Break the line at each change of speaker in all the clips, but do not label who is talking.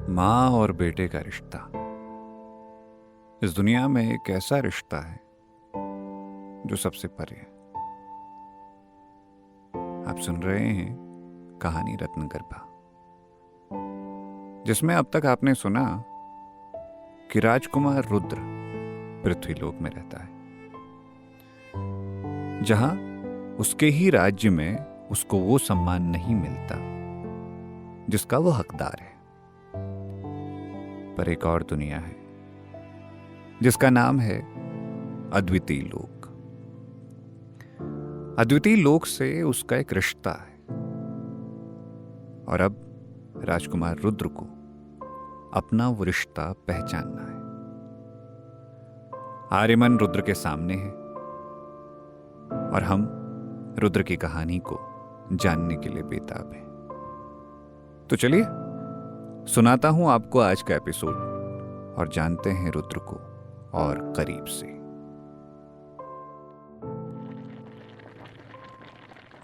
माँ और बेटे का रिश्ता इस दुनिया में एक ऐसा रिश्ता है जो सबसे परे है। आप सुन रहे हैं कहानी रत्नगर्भा, जिसमें अब तक आपने सुना कि राजकुमार रुद्र पृथ्वीलोक में रहता है, जहां उसके ही राज्य में उसको वो सम्मान नहीं मिलता जिसका वो हकदार है। पर एक और दुनिया है जिसका नाम है अद्वितीय लोक। अद्वितीय लोक से उसका एक रिश्ता है और अब राजकुमार रुद्र को अपना वो रिश्ता पहचानना है। आर्यमन रुद्र के सामने है और हम रुद्र की कहानी को जानने के लिए बेताब हैं। तो चलिए सुनाता हूं आपको आज का एपिसोड और जानते हैं रुद्र को और करीब से।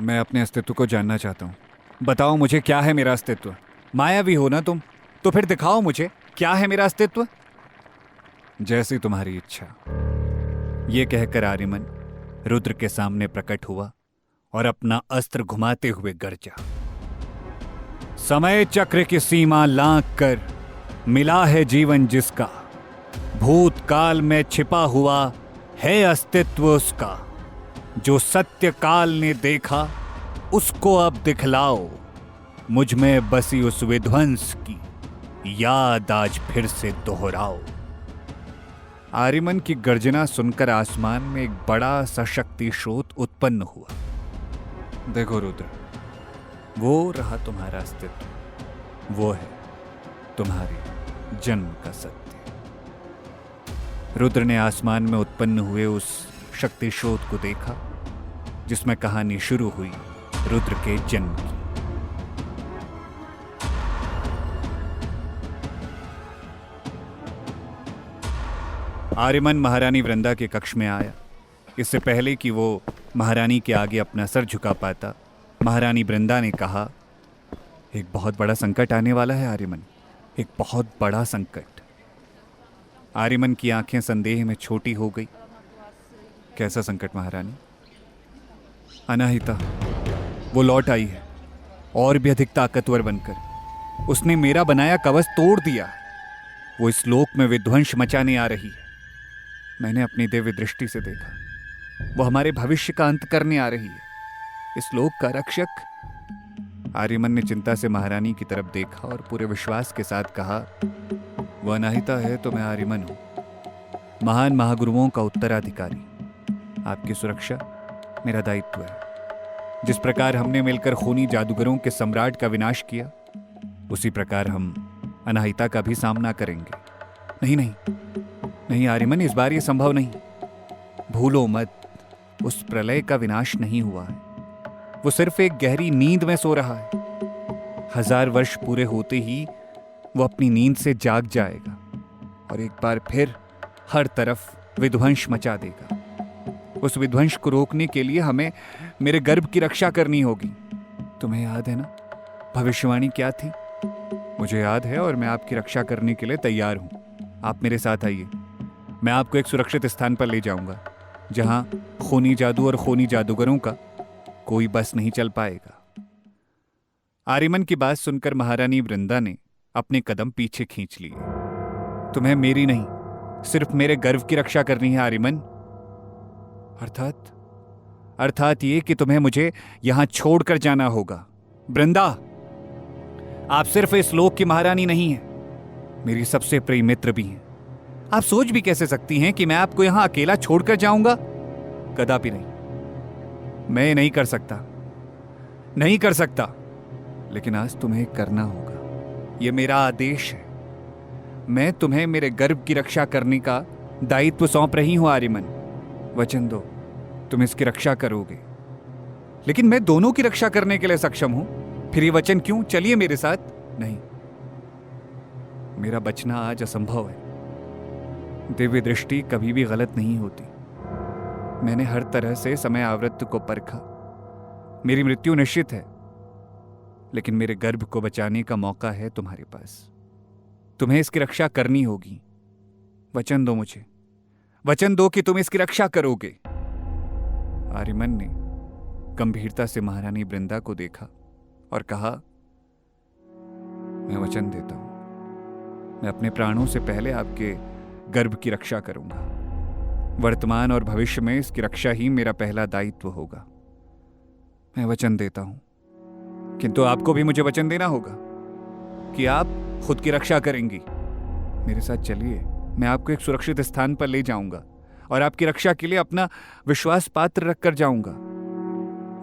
मैं अपने अस्तित्व को जानना चाहता हूं। बताओ मुझे, क्या है मेरा अस्तित्व? मायावी हो ना तुम, तो फिर दिखाओ मुझे क्या है मेरा अस्तित्व। जैसी तुम्हारी इच्छा। यह कहकर आर्यमन रुद्र के सामने प्रकट हुआ और अपना अस्त्र घुमाते हुए गरजा। समय चक्र की सीमा लांघ कर मिला है जीवन जिसका, भूतकाल में छिपा हुआ है अस्तित्व उसका। जो सत्य काल ने देखा उसको अब दिखलाओ, मुझ में बसी उस विध्वंस की याद आज फिर से दोहराओ। आर्यमन की गर्जना सुनकर आसमान में एक बड़ा सा शक्ति स्रोत उत्पन्न हुआ। देखो रुद्र, वो रहा तुम्हारा अस्तित्व, वो है तुम्हारे जन्म का सत्य। रुद्र ने आसमान में उत्पन्न हुए उस शक्ति स्रोत को देखा जिसमें कहानी शुरू हुई रुद्र के जन्म की। आर्यमन महारानी वृंदा के कक्ष में आया। इससे पहले कि वो महारानी के आगे अपना सर झुका पाता, महारानी वृंदा ने कहा, एक बहुत बड़ा संकट आने वाला है आर्यमन, एक बहुत बड़ा संकट। आर्यमन की आंखें संदेह में छोटी हो गई। कैसा संकट महारानी? अनाहिता, वो लौट आई है और भी अधिक ताकतवर बनकर। उसने मेरा बनाया कवच तोड़ दिया। वो इस लोक में विध्वंस मचाने आ रही है। मैंने अपनी दिव्य दृष्टि से देखा, वो हमारे भविष्य का अंत करने आ रही है, इस लोक का रक्षक। आर्यमन ने चिंता से महारानी की तरफ देखा और पूरे विश्वास के साथ कहा, वो अनाहिता है तो मैं आर्यमन हूं, महान महागुरुओं का उत्तराधिकारी। आपकी सुरक्षा मेरा दायित्व है। जिस प्रकार हमने मिलकर खूनी जादूगरों के सम्राट का विनाश किया, उसी प्रकार हम अनाहिता का भी सामना करेंगे। नहीं नहीं नहीं आर्यमन, इस बार यह संभव नहीं। भूलो मत, उस प्रलय का विनाश नहीं हुआ है। वो सिर्फ एक गहरी नींद में सो रहा है। 1000 वर्ष पूरे होते ही वो अपनी नींद से जाग जाएगा और एक बार फिर हर तरफ विध्वंस मचा देगा। उस विध्वंस को रोकने के लिए हमें मेरे गर्भ की रक्षा करनी होगी। तुम्हें याद है ना भविष्यवाणी क्या थी? मुझे याद है और मैं आपकी रक्षा करने के लिए तैयार हूं। आप मेरे साथ आइए, मैं आपको एक सुरक्षित स्थान पर ले जाऊंगा जहां खूनी जादू और खूनी जादूगरों का कोई बस नहीं चल पाएगा। आर्यमन की बात सुनकर महारानी वृंदा ने अपने कदम पीछे खींच लिए। तुम्हें मेरी नहीं, सिर्फ मेरे गर्व की रक्षा करनी है आर्यमन। अर्थात ये कि तुम्हें मुझे यहां छोड़कर जाना होगा। वृंदा, आप सिर्फ इस लोक की महारानी नहीं हैं, मेरी सबसे प्रिय मित्र भी हैं। आप सोच भी कैसे सकती हैं कि मैं आपको यहां अकेला छोड़कर जाऊंगा? कदापि नहीं, मैं नहीं कर सकता। लेकिन आज तुम्हें करना होगा, यह मेरा आदेश है। मैं तुम्हें मेरे गर्भ की रक्षा करने का दायित्व सौंप रही हूं आर्यमन। वचन दो, तुम इसकी रक्षा करोगे। लेकिन मैं दोनों की रक्षा करने के लिए सक्षम हूं, फिर ये वचन क्यों? चलिए मेरे साथ। नहीं, मेरा बचना आज असंभव है। दिव्य दृष्टि कभी भी गलत नहीं होती। मैंने हर तरह से समय आवृत्ति को परखा। मेरी मृत्यु निश्चित है, लेकिन मेरे गर्भ को बचाने का मौका है तुम्हारे पास। तुम्हें इसकी रक्षा करनी होगी। वचन दो मुझे, वचन दो कि तुम इसकी रक्षा करोगे। आर्यमन ने गंभीरता से महारानी वृंदा को देखा और कहा, मैं वचन देता हूं, मैं अपने प्राणों से पहले आपके गर्भ की रक्षा करूंगा। वर्तमान और भविष्य में इसकी रक्षा ही मेरा पहला दायित्व होगा। मैं वचन देता हूं, किंतु आपको भी मुझे वचन देना होगा कि आप खुद की रक्षा करेंगी। मेरे साथ चलिए, मैं आपको एक सुरक्षित स्थान पर ले जाऊंगा और आपकी रक्षा के लिए अपना विश्वास पात्र रखकर जाऊंगा।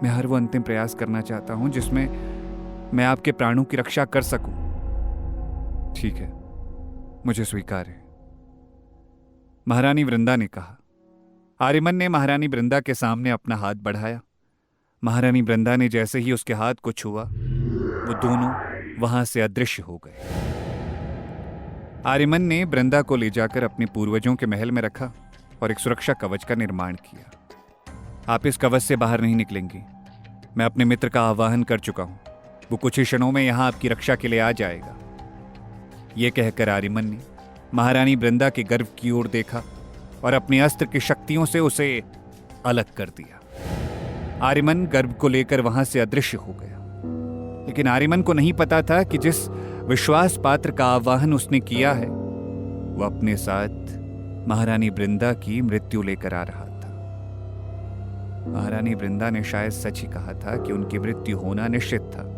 मैं हर वो अंतिम प्रयास करना चाहता हूं जिसमें मैं आपके प्राणों की रक्षा कर सकूं। ठीक है, मुझे स्वीकार है, महारानी वृंदा ने कहा। आर्यमन ने महारानी वृंदा के सामने अपना हाथ बढ़ाया। महारानी वृंदा ने जैसे ही उसके हाथ को छुआ, वो दोनों वहां से अदृश्य हो गए। आर्यमन ने वृंदा को ले जाकर अपने पूर्वजों के महल में रखा और एक सुरक्षा कवच का निर्माण किया। आप इस कवच से बाहर नहीं निकलेंगी। मैं अपने मित्र का आह्वान कर चुका हूं, वो कुछ ही क्षणों में यहां आपकी रक्षा के लिए आ जाएगा। यह कहकर आर्यमन ने महारानी वृंदा के गर्भ की ओर देखा और अपने अस्त्र की शक्तियों से उसे अलग कर दिया। आर्यमन गर्भ को लेकर वहां से अदृश्य हो गया, लेकिन आर्यमन को नहीं पता था कि जिस विश्वास पात्र का आह्वान उसने किया है, वो अपने साथ महारानी वृंदा की मृत्यु लेकर आ रहा था। महारानी वृंदा ने शायद सच ही कहा था कि उनकी मृत्यु होना निश्चित था।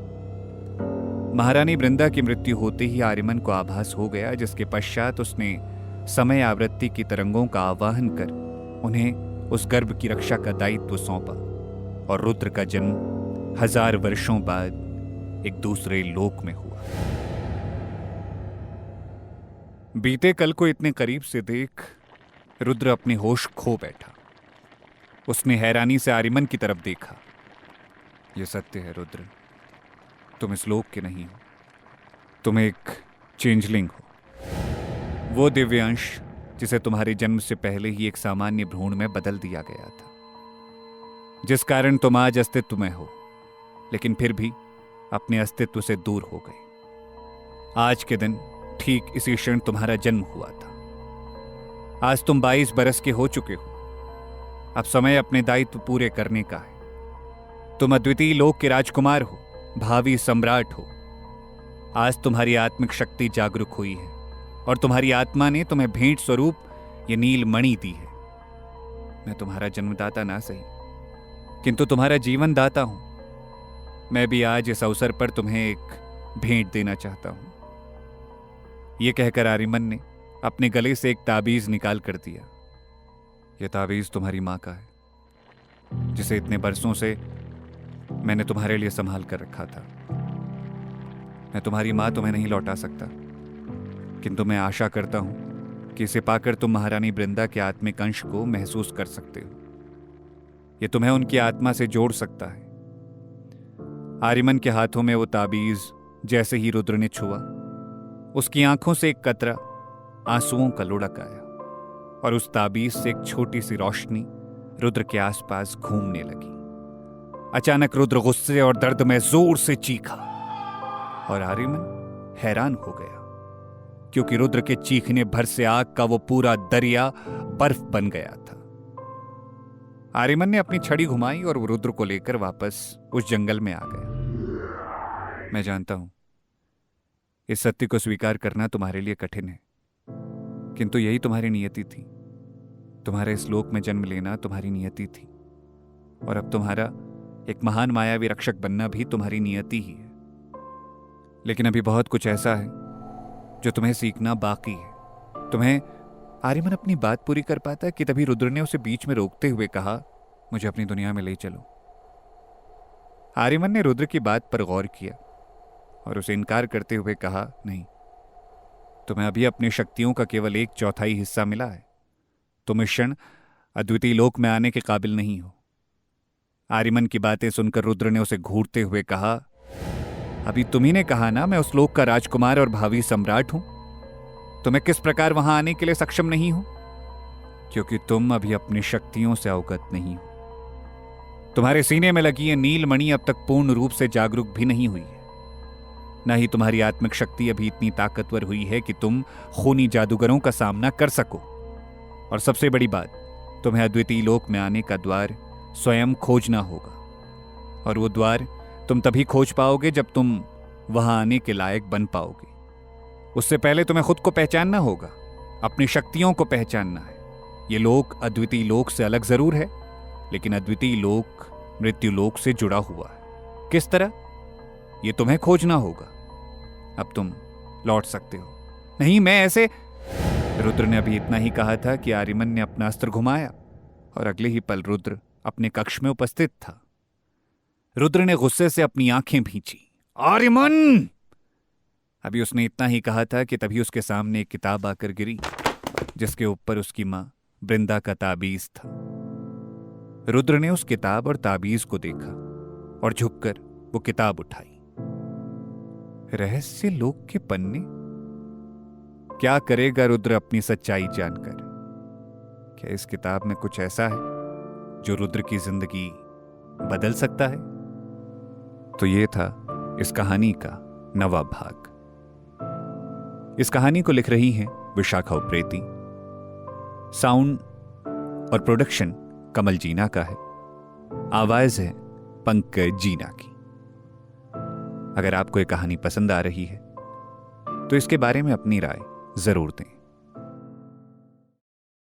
महारानी वृंदा की मृत्यु होते ही आर्यमन को आभास हो गया, जिसके पश्चात उसने समय आवृत्ति की तरंगों का आवाहन कर उन्हें उस गर्भ की रक्षा का दायित्व सौंपा और रुद्र का जन्म 1000 वर्षों बाद एक दूसरे लोक में हुआ। बीते कल को इतने करीब से देख रुद्र अपने होश खो बैठा। उसने हैरानी से आर्यमन की तरफ देखा। यह सत्य है रुद्र, तुम इस लोक के नहीं हो, तुम एक चेंजलिंग हो। वो दिव्य अंश जिसे तुम्हारे जन्म से पहले ही एक सामान्य भ्रूण में बदल दिया गया था, जिस कारण तुम आज अस्तित्व में हो, लेकिन फिर भी अपने अस्तित्व से दूर हो गए। आज के दिन ठीक इसी क्षण तुम्हारा जन्म हुआ था। आज तुम 22 बरस के हो चुके हो। अब समय अपने दायित्व पूरे करने का है। तुम अद्वितीय लोक के राजकुमार हो, भावी सम्राट हो। आज तुम्हारी आत्मिक शक्ति जागरूक हुई है और तुम्हारी आत्मा ने तुम्हें भेंट स्वरूप ये नील मणि दी है। मैं तुम्हारा जन्मदाता ना सही, किंतु तुम्हारा जीवन दाता हूं। मैं भी आज इस अवसर पर तुम्हें एक भेंट देना चाहता हूं। यह कहकर आर्यमन ने अपने गले से एक ताबीज निकाल कर दिया। यह ताबीज तुम्हारी मां का है, जिसे इतने बरसों से मैंने तुम्हारे लिए संभाल कर रखा था। मैं तुम्हारी मां तुम्हें नहीं लौटा सकता, किंतु मैं आशा करता हूं कि इसे पाकर तुम महारानी वृंदा के आत्मिक अंश को महसूस कर सकते हो। यह तुम्हें उनकी आत्मा से जोड़ सकता है। आर्यमन के हाथों में वो ताबीज जैसे ही रुद्र ने छुआ, उसकी आंखों से एक कतरा आंसुओं का लुढ़क आया और उस ताबीज से एक छोटी सी रोशनी रुद्र के आसपास घूमने लगी। अचानक रुद्र गुस्से और दर्द में जोर से चीखा और आर्यमन हैरान हो गया, क्योंकि रुद्र के चीखने भर से आग का वो पूरा दरिया बर्फ बन गया था। आर्यमन ने अपनी छड़ी घुमाई और वो रुद्र को लेकर वापस उस जंगल में आ गया। मैं जानता हूं इस सत्य को स्वीकार करना तुम्हारे लिए कठिन है, किंतु यही तुम्हारी नियति थी। तुम्हारे इस लोक में जन्म लेना तुम्हारी नियति थी, और अब तुम्हारा एक महान मायावी रक्षक बनना भी तुम्हारी नियति ही है। लेकिन अभी बहुत कुछ ऐसा है जो तुम्हें सीखना बाकी है। तुम्हें आर्यमन अपनी बात पूरी कर पाता कि तभी रुद्र ने उसे बीच में रोकते हुए कहा, मुझे अपनी दुनिया में ले चलो। आर्यमन ने रुद्र की बात पर गौर किया और उसे इनकार करते हुए कहा, नहीं, तुम्हें अभी अपनी शक्तियों का केवल 1/4 हिस्सा मिला है। तुम इस क्षण अद्वितीय लोक में आने के काबिल नहीं हो। आर्यमन की बातें सुनकर रुद्र ने उसे घूरते हुए कहा, अभी तुम्ही ने कहा ना मैं उस लोक का राजकुमार और भावी सम्राट हूं। तुम्हें किस प्रकार वहां आने के लिए सक्षम नहीं हो? क्योंकि तुम अभी अपनी शक्तियों से अवगत नहीं हो। तुम्हारे सीने में लगी ये नील मणि अब तक पूर्ण रूप से जागरूक भी नहीं हुई है। ना ही तुम्हारी आत्मिक शक्ति अभी इतनी ताकतवर हुई है कि तुम खूनी जादूगरों का सामना कर सको। और सबसे बड़ी बात, तुम्हें अद्वितीय लोक में आने का द्वार स्वयं खोजना होगा, और वो द्वार तुम तभी खोज पाओगे जब तुम वहां आने के लायक बन पाओगे। उससे पहले तुम्हें खुद को पहचानना होगा, अपनी शक्तियों को पहचानना है। ये लोक अद्वितीय लोक से अलग जरूर है, लेकिन अद्वितीय लोक मृत्यु लोक से जुड़ा हुआ है। किस तरह, ये तुम्हें खोजना होगा। अब तुम लौट सकते हो। नहीं, मैं ऐसे। रुद्र ने अभी इतना ही कहा था कि आर्यमन ने अपना अस्त्र घुमाया और अगले ही पल रुद्र अपने कक्ष में उपस्थित था। रुद्र ने गुस्से से अपनी आंखें भींची। आर्यमन! अभी उसने इतना ही कहा था कि तभी उसके सामने एक किताब आकर गिरी, जिसके ऊपर उसकी मां वृंदा का ताबीज था। रुद्र ने उस किताब और ताबीज को देखा और झुककर वो किताब उठाई। रहस्य लोक के पन्ने? क्या करेगा रुद्र अपनी सच्चाई जानकर? क्या इस किताब में कुछ ऐसा है जो रुद्र की जिंदगी बदल सकता है? तो ये था इस कहानी का 9वां भाग। इस कहानी को लिख रही हैं विशाखा उप्रेती। साउंड और प्रोडक्शन कमल जीना का है। आवाज है पंकज जीना की। अगर आपको ये कहानी पसंद आ रही है तो इसके बारे में अपनी राय जरूर दें।